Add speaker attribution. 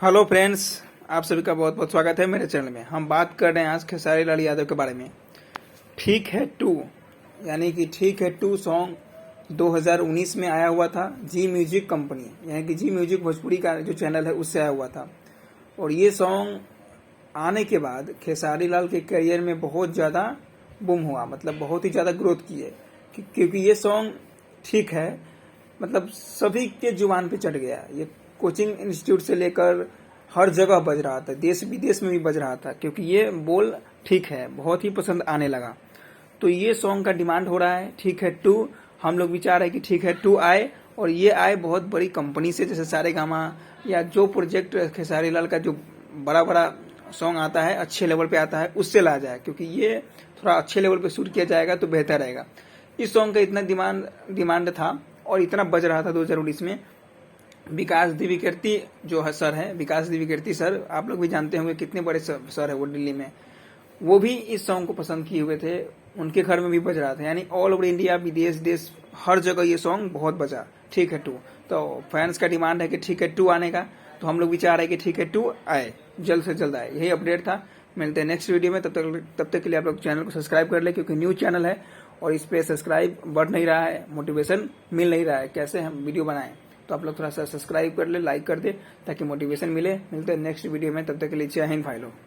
Speaker 1: Hello friends, आप सभी का बहुत बहुत स्वागत है मेरे चैनल में। हम बात कर रहे हैं आज खेसारी लाल यादव के बारे में। ठीक है टू, यानी कि ठीक है टू सॉन्ग 2019 में आया हुआ था। जी म्यूजिक कंपनी यानी कि जी म्यूजिक भोजपुरी का जो चैनल है उससे आया हुआ था। और ये सॉन्ग आने के बाद खेसारी लाल के करियर में बहुत ज़्यादा बूम हुआ, मतलब बहुत ही ज़्यादा ग्रोथ की है। क्योंकि ये सॉन्ग ठीक है मतलब सभी के जुबान पे चढ़ गया। ये कोचिंग इंस्टीट्यूट से लेकर हर जगह बज रहा था, देश विदेश में भी बज रहा था, क्योंकि ये बोल ठीक है बहुत ही पसंद आने लगा। तो ये सॉन्ग का डिमांड हो रहा है ठीक है टू। हम लोग विचार है कि ठीक है टू आए, और ये आए बहुत बड़ी कंपनी से, जैसे सारेगामा या जो प्रोजेक्ट खेसारी लाल का जो बड़ा बड़ा सॉन्ग आता है, अच्छे लेवल पे आता है, उससे ला जाए, क्योंकि ये थोड़ा अच्छे लेवल पे शूट किया जाएगा तो बेहतर रहेगा। इस सॉन्ग का इतना डिमांड था और इतना बज रहा था 2019 में। विकास द्विवेदी जो है सर है, विकास द्विवेदी सर, आप लोग भी जानते होंगे कितने बड़े सर है वो दिल्ली में। वो भी इस सॉन्ग को पसंद किए हुए थे, उनके घर में भी बज रहा था। यानी ऑल ओवर इंडिया, विदेश, देश, हर जगह ये सॉन्ग बहुत बजा ठीक है टू। तो फैंस का डिमांड है कि ठीक है टू आने का, तो हम लोग विचार है कि ठीक है टू आए, जल्द से जल्द आए। यही अपडेट था। मिलते हैं नेक्स्ट वीडियो में। तब तक के लिए आप लोग चैनल को सब्सक्राइब कर ले, क्योंकि न्यू चैनल है और इस पे सब्सक्राइब बढ़ नहीं रहा है, मोटिवेशन मिल नहीं रहा है कैसे हम वीडियो बनाएं। तो आप लोग थोड़ा सा सब्सक्राइब कर ले, लाइक कर दे, ताकि मोटिवेशन मिले। मिलते हैं नेक्स्ट वीडियो में, तब तक के लिए जय हिंद भाई लोग।